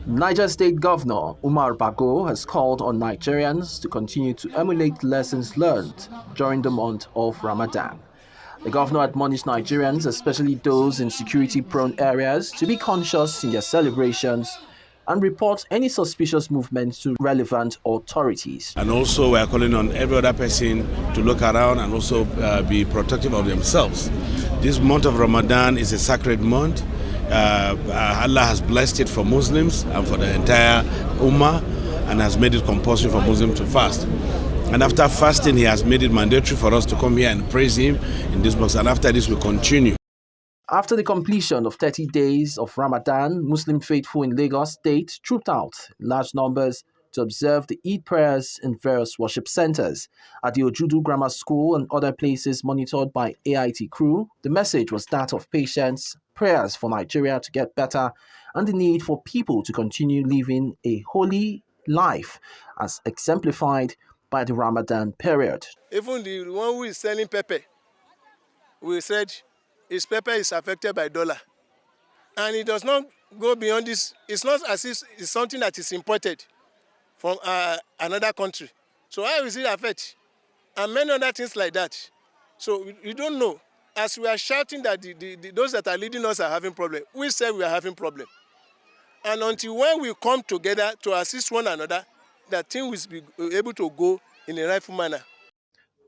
Niger State Governor Umar Bago has called on Nigerians to continue to emulate lessons learned during the month of Ramadan. The governor admonished Nigerians, especially those in security-prone areas, to be conscious in their celebrations and report any suspicious movements to relevant authorities. And also we are calling on every other person to look around and also be protective of themselves. This month of Ramadan is a sacred month. Allah has blessed it for Muslims and for the entire Ummah and has made it compulsory for Muslims to fast. And after fasting, he has made it mandatory for us to come here and praise him in this box. And after this, we continue. After the completion of 30 days of Ramadan, Muslim faithful in Lagos State trooped out in large numbers to observe the Eid prayers in various worship centers. At the Ojudu Grammar School and other places monitored by AIT crew, the message was that of patience, prayers for Nigeria to get better, and the need for people to continue living a holy life as exemplified by the Ramadan period. Even the one who is selling pepper, we said his pepper is affected by dollar. And it does not go beyond this. It's not as if it's something that is imported from another country. So how is it affect? And many other things like that. So we don't know. As we are shouting that those that are leading us are having problem, we say we are having problem. And until when we come together to assist one another, that thing will be able to go in a rightful manner.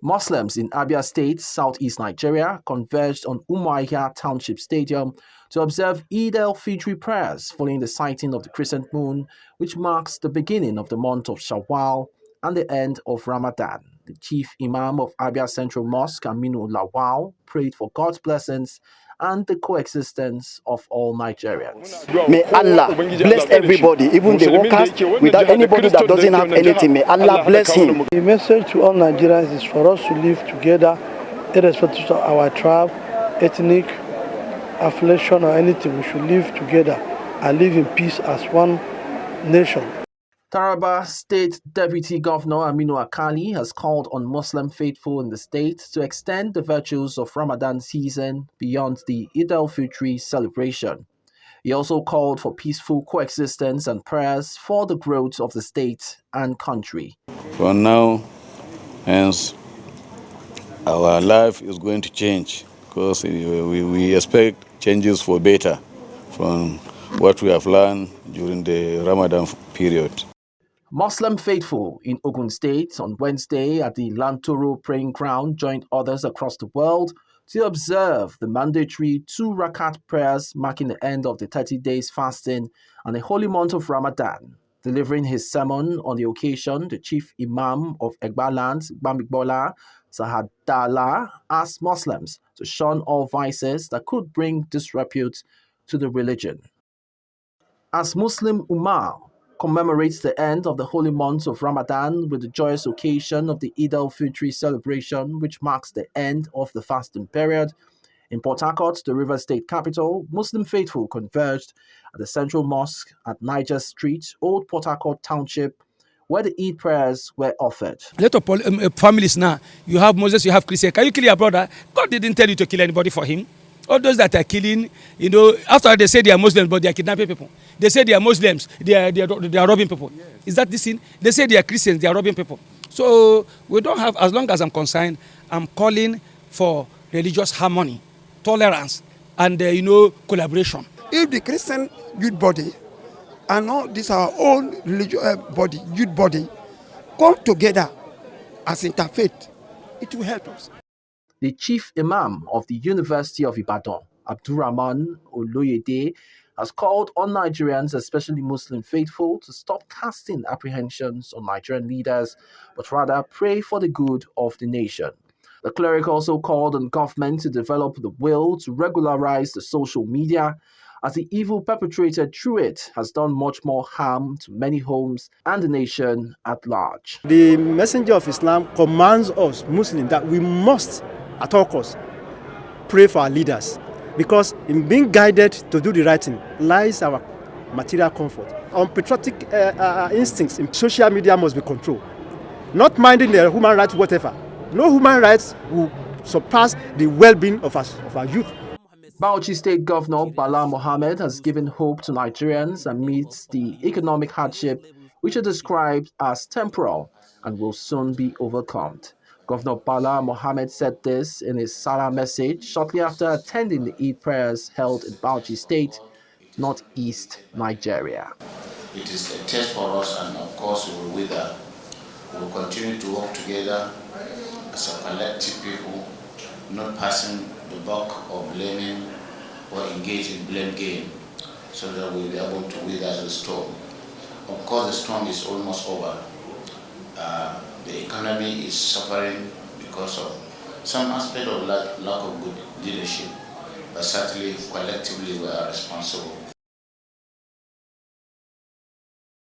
Muslims in Abia State, southeast Nigeria, converged on Umuahia Township Stadium to observe Eid Fitri prayers following the sighting of the crescent moon, which marks the beginning of the month of Shawwal and the end of Ramadan. The chief imam of Abia Central Mosque, Aminu Lawal, prayed for God's blessings and the coexistence of all Nigerians. May Allah bless everybody, even the workers, without anybody that doesn't have anything. May Allah bless him. The message to all Nigerians is for us to live together, irrespective of our tribe, ethnic, affiliation or anything. We should live together and live in peace as one nation. Taraba State Deputy Governor Aminu Akali has called on Muslim faithful in the state to extend the virtues of Ramadan season beyond the Eid al-Fitri celebration. He also called for peaceful coexistence and prayers for the growth of the state and country. For now, hence, our life is going to change because we expect changes for better from what we have learned during the Ramadan period. Muslim faithful in Ogun State on Wednesday at the Lantoro praying ground joined others across the world to observe the mandatory 2 rakat prayers marking the end of the 30 days fasting and the holy month of Ramadan. Delivering his sermon on the occasion, the chief imam of Egbaland, Bambigbola, Sahadala, asked Muslims to shun all vices that could bring disrepute to the religion. As Muslim Ummah commemorates the end of the holy month of Ramadan with the joyous occasion of the Eid al-Fitri celebration, which marks the end of the fasting period. In Port Harcourt, the River State capital, Muslim faithful converged at the Central Mosque at Niger Street, Old Port Harcourt Township, where the Eid prayers were offered. A lot of families now, you have Moses, you have Christian. Can you kill your brother? God didn't tell you to kill anybody for him. All those that are killing, after they say they are Muslims, but they are kidnapping people. They say they are Muslims, they are robbing people. Yes. Is that this thing? They say they are Christians, they are robbing people. So we don't have, as long as I'm concerned, I'm calling for religious harmony, tolerance, and collaboration. If the Christian youth body and all this our own religious body, youth body, come together as interfaith, it will help us. The chief imam of the University of Ibadan, Abdurrahman Oloyede, has called on Nigerians, especially Muslim faithful, to stop casting apprehensions on Nigerian leaders, but rather pray for the good of the nation. The cleric also called on government to develop the will to regularize the social media, as the evil perpetrated through it has done much more harm to many homes and the nation at large. The Messenger of Islam commands us, Muslims, that we must, at all costs, pray for our leaders, because in being guided to do the right thing lies our material comfort. Our patriotic instincts in social media must be controlled, not minding the human rights whatever. No human rights will surpass the well-being of our youth. Bauchi State Governor Bala Mohammed has given hope to Nigerians amidst the economic hardship, which he described as temporal and will soon be overcome. Governor Bala Mohammed said this in his Salah message shortly after attending the Eid prayers held in Bauchi State, northeast Nigeria. It is a test for us, and of course we will wither. We will continue to work together as a collective people, not passing the buck of blaming or engage in blame game, so that we'll be able to weather the storm. Of course, the storm is almost over. The economy is suffering because of some aspect of lack of good leadership, but certainly collectively we are responsible.